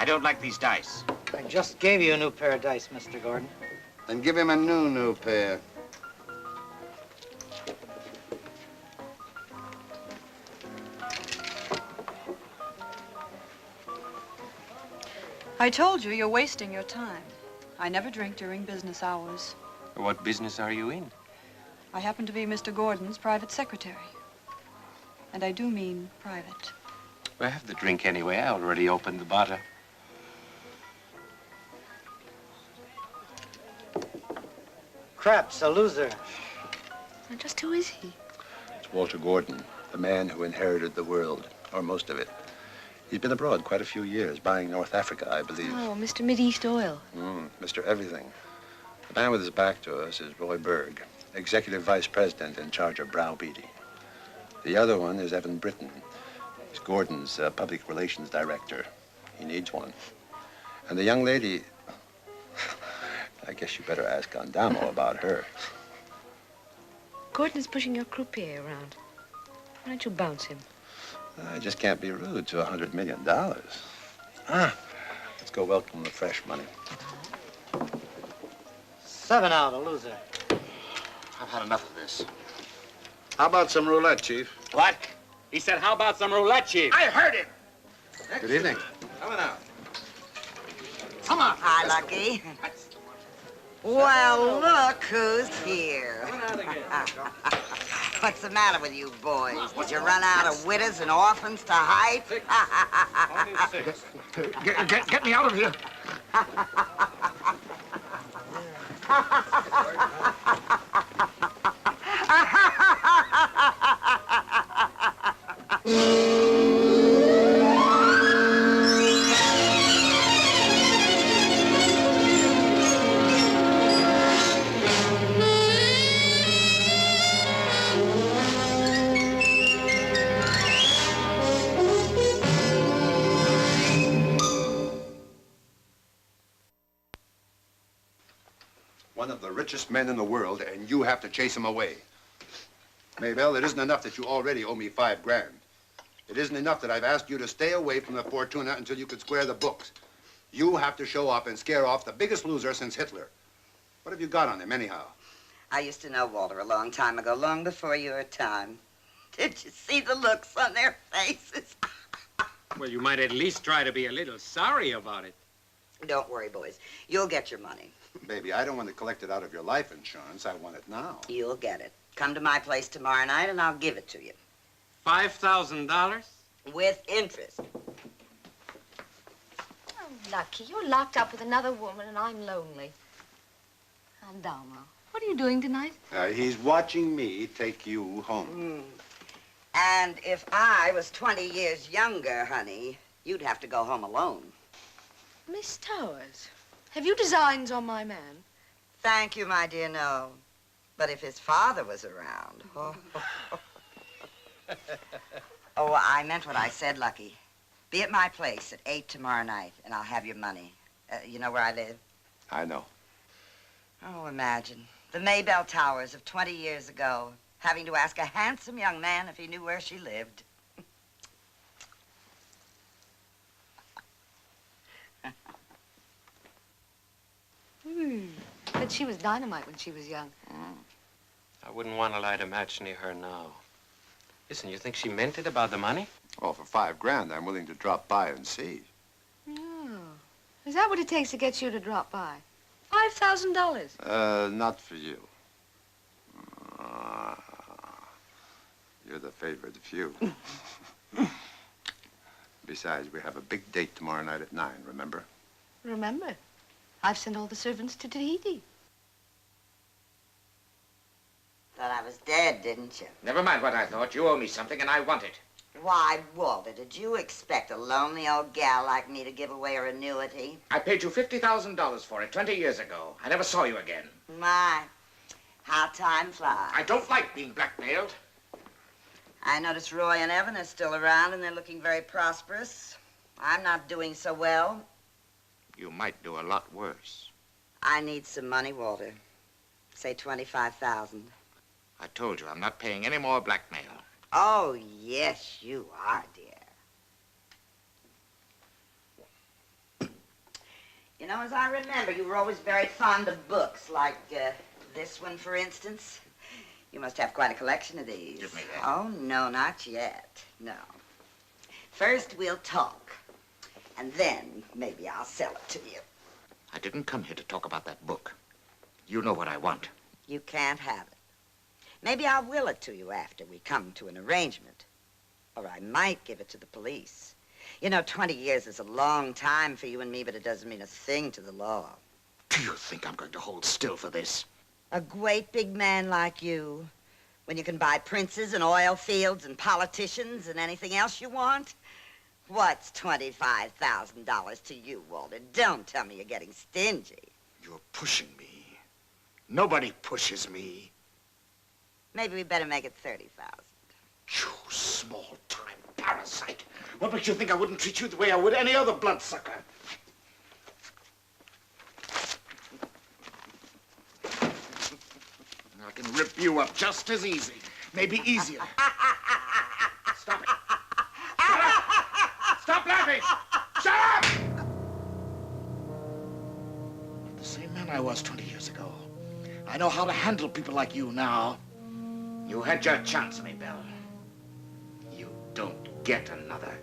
don't like these dice. I just gave you a new pair of dice, Mr. Gordon. Then give him a new pair. I told you, you're wasting your time. I never drink during business hours. What business are you in? I happen to be Mr. Gordon's private secretary. And I do mean private. Well, have the drink anyway. I already opened the bottle. Craps, a loser. And just who is he? It's Walter Gordon, the man who inherited the world, or most of it. He's been abroad quite a few years, buying North Africa, I believe. Oh, Mr. Mideast Oil. Mr. Everything. The man with his back to us is Roy Berg, Executive Vice President in charge of browbeating. The other one is Evan Britton. He's Gordon's Public Relations Director. He needs one. And the young lady, I guess you better ask Andamo about her. Gordon is pushing your croupier around. Why don't you bounce him? I just can't be rude to $100 million. Let's go welcome the fresh money. 7 out, a loser. I've had enough of this. How about some roulette, Chief? What? He said, how about some roulette, Chief? I heard him. Good evening. Coming out. Come on. Hi, Lucky. Well, look who's here. What's the matter with you boys? Did you run out of widows and orphans to hide? Get me out of here. One of the richest men in the world, and you have to chase him away. Maybelle, it isn't enough that you already owe me $5 grand. It isn't enough that I've asked you to stay away from the Fortuna until you could square the books. You have to show up and scare off the biggest loser since Hitler. What have you got on him, anyhow? I used to know Walter a long time ago, long before your time. Did you see the looks on their faces? Well, you might at least try to be a little sorry about it. Don't worry, boys. You'll get your money. Baby, I don't want to collect it out of your life insurance. I want it now. You'll get it. Come to my place tomorrow night, and I'll give it to you. $5,000? With interest. Oh, Lucky, you're locked up with another woman, and I'm lonely. Andamo, what are you doing tonight? He's watching me take you home. And if I was 20 years younger, honey, you'd have to go home alone. Miss Towers, have you designs on my man? Thank you, my dear, no. But if his father was around, oh. Oh, I meant what I said, Lucky. Be at my place at 8 tomorrow night, and I'll have your money. You know where I live? I know. Oh, imagine. The Maybelle Towers of 20 years ago, having to ask a handsome young man if he knew where she lived. But she was dynamite when she was young. I wouldn't want to light a match near her now. Listen, you think she meant it about the money? Oh, for $5 grand, I'm willing to drop by and see. Oh. Is that what it takes to get you to drop by? $5,000. Not for you. You're the favorite few. Besides, we have a big date tomorrow night at 9, remember? Remember, I've sent all the servants to Tahiti. Thought I was dead, didn't you? Never mind what I thought. You owe me something, and I want it. Why, Walter, did you expect a lonely old gal like me to give away her annuity? I paid you $50,000 for it 20 years ago. I never saw you again. My, how time flies. I don't like being blackmailed. I notice Roy and Evan are still around, and they're looking very prosperous. I'm not doing so well. You might do a lot worse. I need some money, Walter. Say $25,000. I told you I'm not paying any more blackmail. Oh, yes, you are, dear. You know, as I remember, you were always very fond of books, like this one, for instance. You must have quite a collection of these. Give me that. Oh, no, not yet. No. First, we'll talk. And then, maybe I'll sell it to you. I didn't come here to talk about that book. You know what I want. You can't have it. Maybe I'll will it to you after we come to an arrangement. Or I might give it to the police. You know, 20 years is a long time for you and me, but it doesn't mean a thing to the law. Do you think I'm going to hold still for this? A great big man like you, when you can buy princes and oil fields and politicians and anything else you want? What's $25,000 to you, Walter? Don't tell me you're getting stingy. You're pushing me. Nobody pushes me. Maybe we better make it 30,000. You small-time parasite. What makes you think I wouldn't treat you the way I would any other bloodsucker? I can rip you up just as easy. Maybe easier. Stop it. Shut up! Stop laughing! Shut up! The same man I was 20 years ago. I know how to handle people like you now. You had your chance, Maybelle. You don't get another.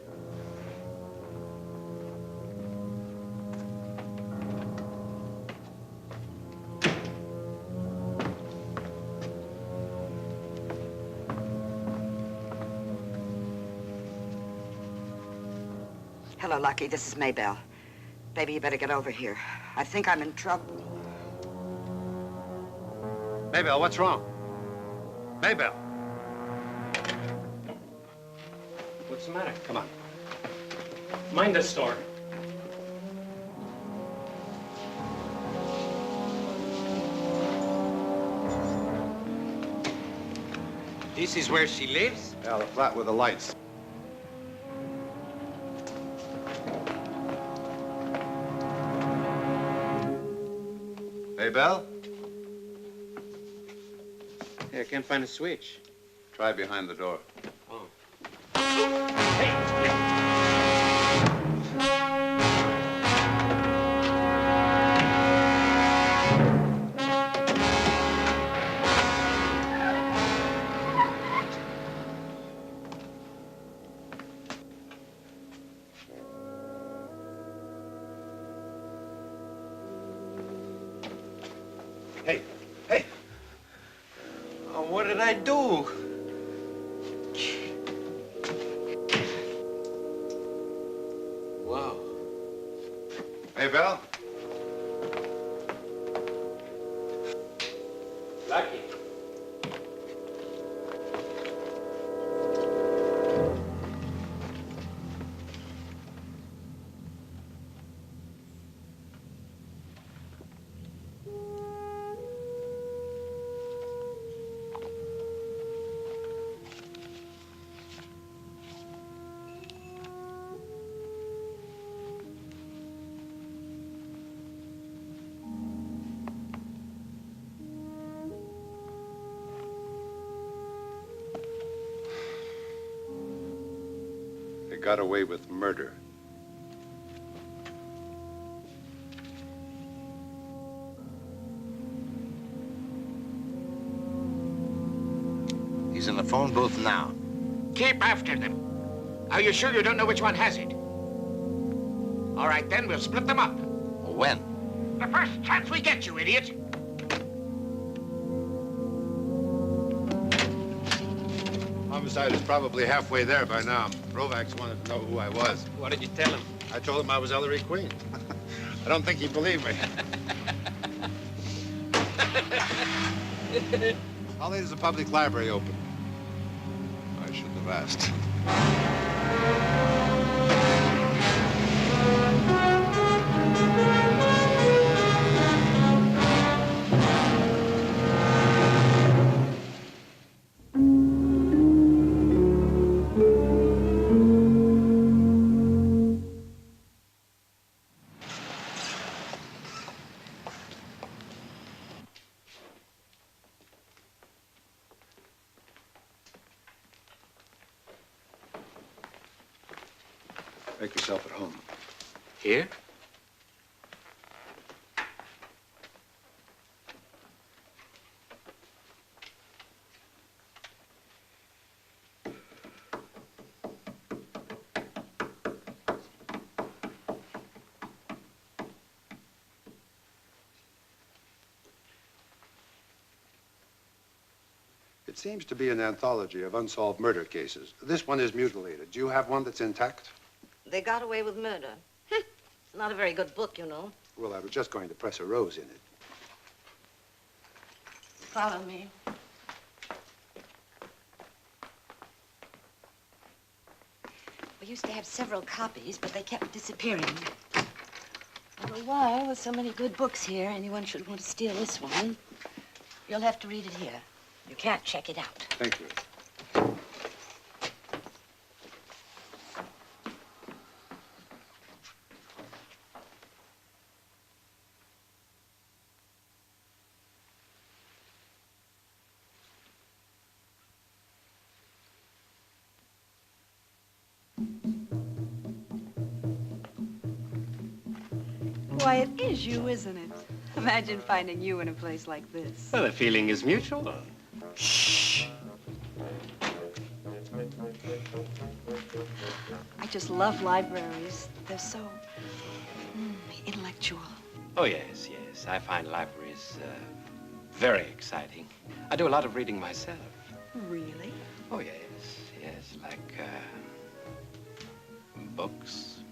Hello, Lucky. This is Maybelle. Baby, you better get over here. I think I'm in trouble. Maybelle, what's wrong? Maybelle. What's the matter? Come on. Mind the store. This is where she lives? Yeah, the flat with the lights. Maybelle? Hey, I can't find a switch. Try behind the door. Oh. Hey, hey! Oh, what did I do? Wow. Maybelle? Lucky. They got away with murder. He's in the phone booth now. Keep after them. Are you sure you don't know which one has it? All right, then, we'll split them up. When? The first chance we get, you idiot. Homicide is probably halfway there by now. Rovacs wanted to know who I was. What did you tell him? I told him I was Ellery Queen. I don't think he believed me. How late is the public library open? I shouldn't have asked. Make yourself at home. Here? It seems to be an anthology of unsolved murder cases. This one is mutilated. Do you have one that's intact? They got away with murder. It's not a very good book, you know. Well, I was just going to press a rose in it. Follow me. We used to have several copies, but they kept disappearing. For a while, with so many good books here, anyone should want to steal this one. You'll have to read it here. You can't check it out. Thank you. Why, it is you, isn't it? Imagine finding you in a place like this. Well, the feeling is mutual. Shh. I just love libraries. They're so intellectual. Oh, yes, yes. I find libraries very exciting. I do a lot of reading myself. Really? Oh, yes, yes, like books.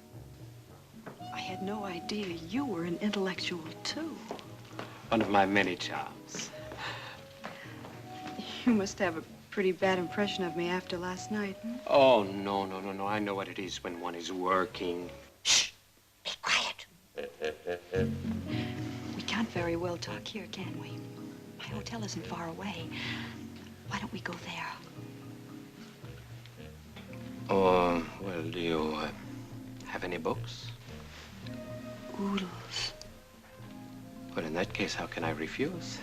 I had no idea you were an intellectual, too. One of my many charms. You must have a pretty bad impression of me after last night, hmm? Oh, no, no, no, no. I know what it is when one is working. Shh! Be quiet. We can't very well talk here, can we? My hotel isn't far away. Why don't we go there? Oh, well, do you have any books? Oodles. Well, in that case, how can I refuse?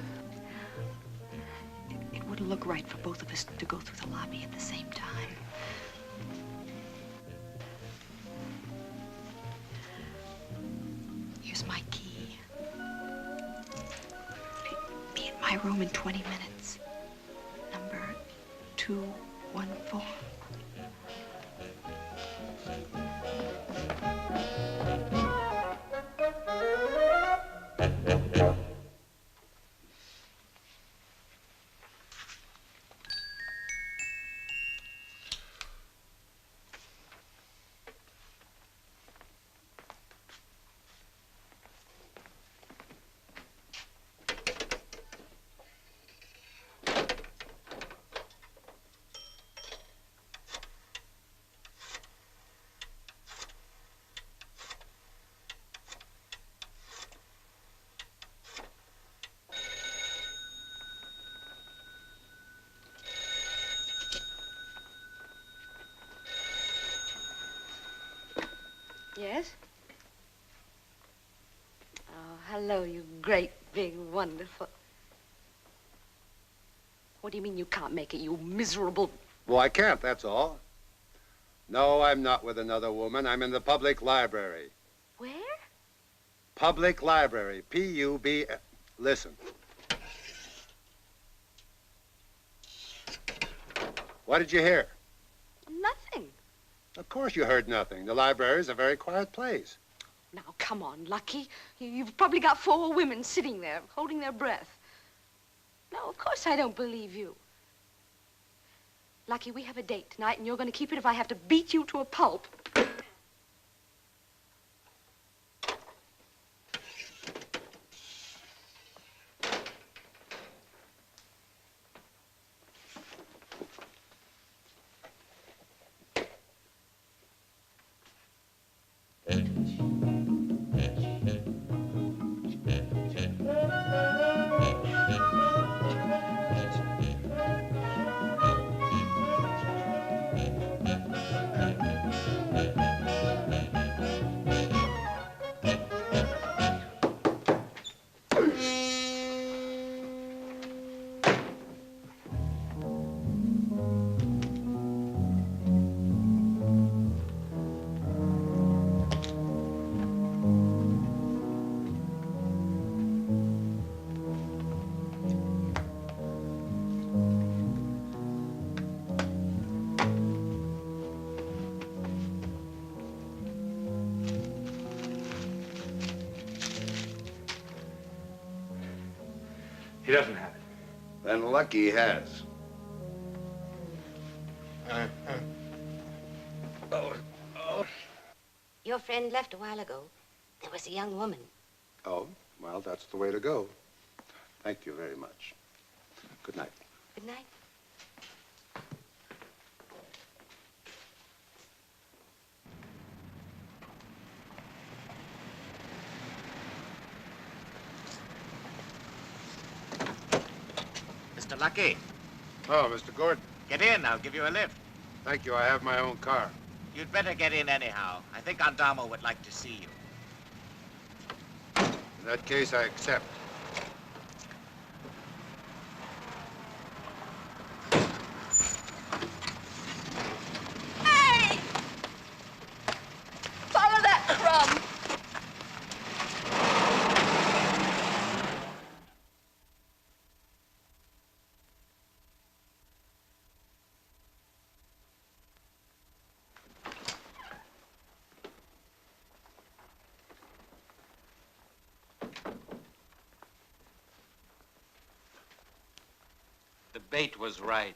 It wouldn't look right for both of us to go through the lobby at the same time. Here's my key. Be in my room in 20 minutes. Number 214. Yes? Oh, hello, you great, big, wonderful. What do you mean you can't make it, you miserable... Well, I can't, that's all. No, I'm not with another woman. I'm in the public library. Where? Public library. P-U-B... Listen. What did you hear? Nothing. Of course you heard nothing. The library is a very quiet place. Now, come on, Lucky. You've probably got 4 women sitting there, holding their breath. No, of course I don't believe you. Lucky, we have a date tonight, and you're going to keep it if I have to beat you to a pulp. He doesn't have it. Then Lucky has. Your friend left a while ago. There was a young woman. Oh, well, that's the way to go. Thank you very much. Good night. Good night. Mr. Lucky, Oh, Mr. Gordon. get in. I'll give you a lift. Thank you. I have my own car. You'd better get in anyhow. I think Andamo would like to see you. In that case, I accept. Hey! Follow that crumb. The bait was right.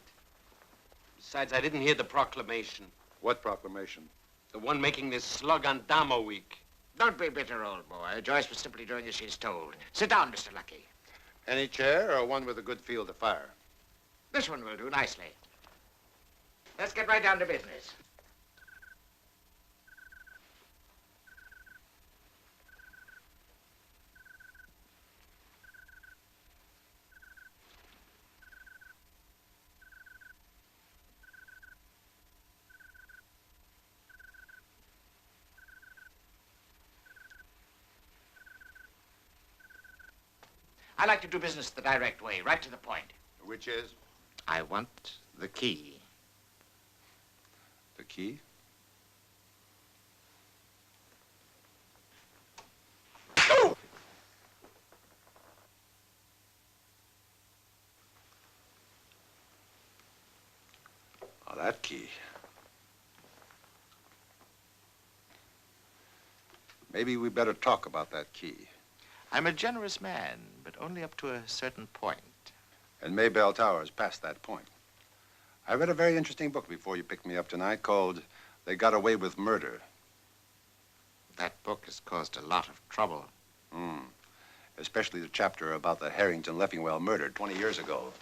Besides, I didn't hear the proclamation. What proclamation? The one making this slug on Damo week. Don't be bitter, old boy. Joyce was simply doing as she's told. Sit down, Mr. Lucky. Any chair or one with a good field of fire? This one will do nicely. Let's get right down to business. I like to do business the direct way, right to the point. Which is? I want the key. The key? Oh, that key. Maybe we better talk about that key. I'm a generous man, but only up to a certain point. And Maybell Tower's past that point. I read a very interesting book before you picked me up tonight called They Got Away with Murder. That book has caused a lot of trouble. Especially the chapter about the Harrington Leffingwell murder 20 years ago.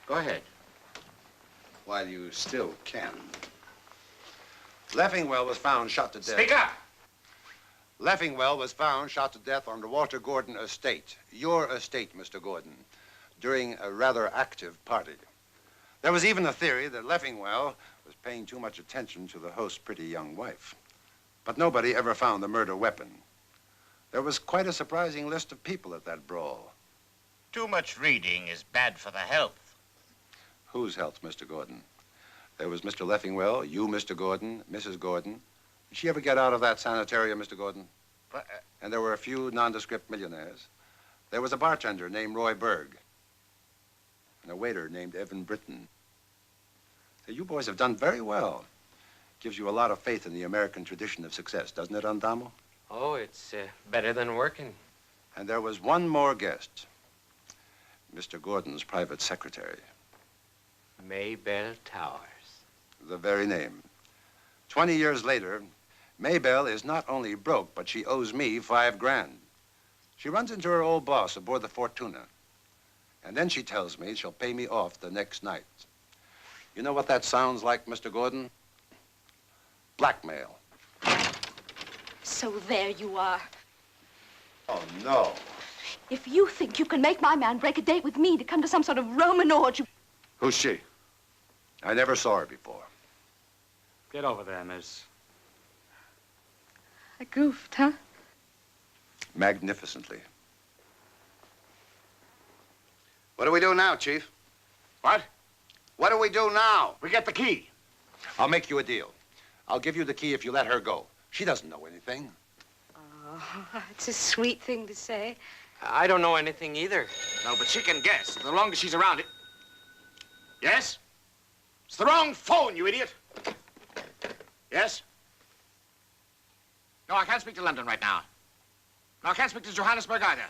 Go ahead. While you still can. Leffingwell was found shot to death. Speak up! Leffingwell was found shot to death on the Walter Gordon estate, your estate, Mr. Gordon, during a rather active party. There was even a theory that Leffingwell was paying too much attention to the host's pretty young wife. But nobody ever found the murder weapon. There was quite a surprising list of people at that brawl. Too much reading is bad for the health. Whose health, Mr. Gordon? There was Mr. Leffingwell, you, Mr. Gordon, Mrs. Gordon. Did she ever get out of that sanitarium, Mr. Gordon? But, And there were a few nondescript millionaires. There was a bartender named Roy Berg. And a waiter named Evan Britton. So you boys have done very well. Gives you a lot of faith in the American tradition of success, doesn't it, Andamo? Oh, it's better than working. And there was one more guest. Mr. Gordon's private secretary. Maybell Towers. The very name. 20 years later, Maybell is not only broke, but she owes me $5 grand. She runs into her old boss aboard the Fortuna. And then she tells me she'll pay me off the next night. You know what that sounds like, Mr. Gordon? Blackmail. So there you are. Oh, no. If you think you can make my man break a date with me to come to some sort of Roman orgy... Who's she? I never saw her before. Get over there, miss. I goofed, huh? Magnificently. What do we do now, Chief? what? What do we do now? We get the key. I'll make you a deal. I'll give you the key if you let her go. She doesn't know anything. Oh, it's a sweet thing to say. I don't know anything either. No, but she can guess. The longer she's around it. Yes? It's the wrong phone, you idiot. Yes? No, I can't speak to London right now. No, I can't speak to Johannesburg either.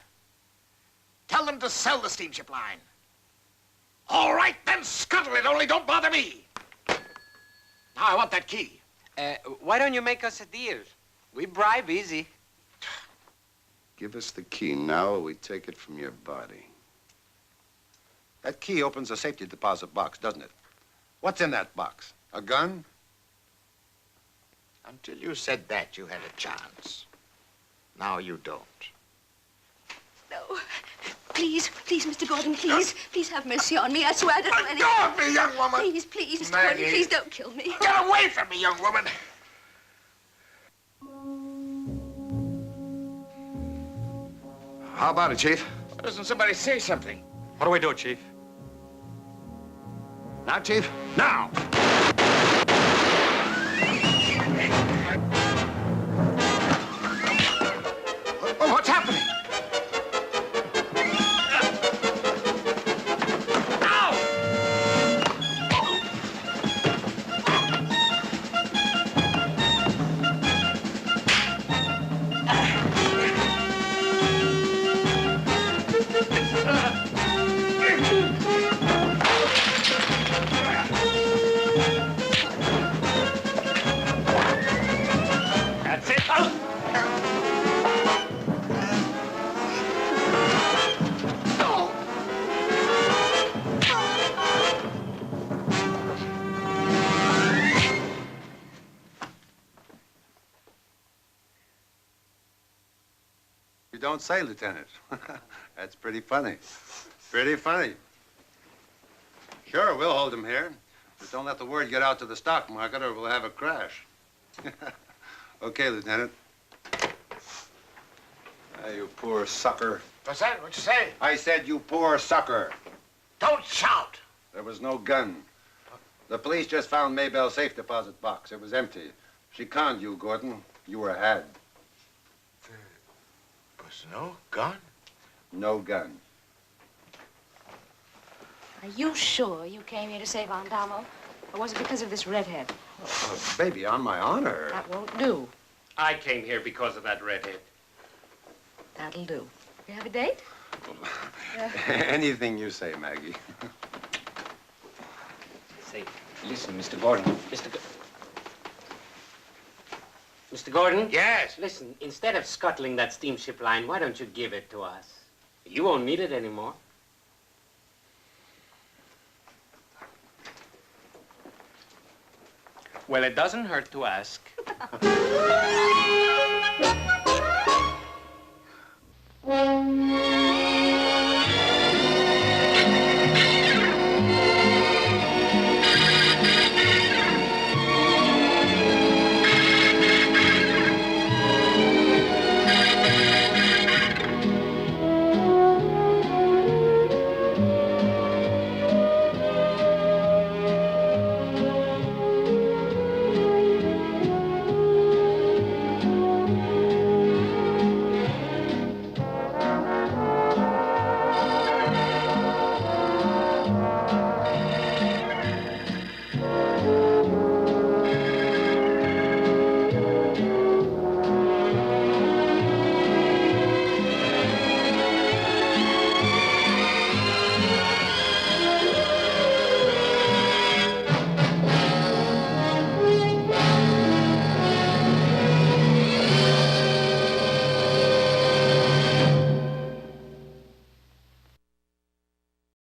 Tell them to sell the steamship line. All right, then scuttle it, only don't bother me. Now, I want that key. Why don't you make us a deal? We bribe easy. Give us the key now, or we take it from your body. That key opens a safety deposit box, doesn't it? What's in that box? A gun? Until you said that, you had a chance. Now you don't. No. Please, please, Mr. Gordon, please. Please have mercy on me. I swear I don't know anything. Let go of me, young woman! Please, please, Mr. Maggie. Gordon, please don't kill me. Get away from me, young woman! How about it, Chief? Why doesn't somebody say something? What do we do, Chief? Now, Chief? Now! Oh, what's happening? You don't say, Lieutenant. That's pretty funny. Pretty funny. Sure, we'll hold him here. But don't let the word get out to the stock market or we'll have a crash. Okay, Lieutenant. You poor sucker. What's that? What'd you say? I said you poor sucker. Don't shout! There was no gun. The police just found Maybelle's safe deposit box. It was empty. She conned you, Gordon. You were had. There was no gun? No gun. Are you sure you came here to save Andamo? Or was it because of this redhead? Baby, on my honor. That won't do. I came here because of that redhead. That'll do. You have a date? Anything you say, Maggie. Say, listen, Mr. Gordon. Mr. Gordon? Yes? Listen, instead of scuttling that steamship line, why don't you give it to us? You won't need it anymore. Well, it doesn't hurt to ask.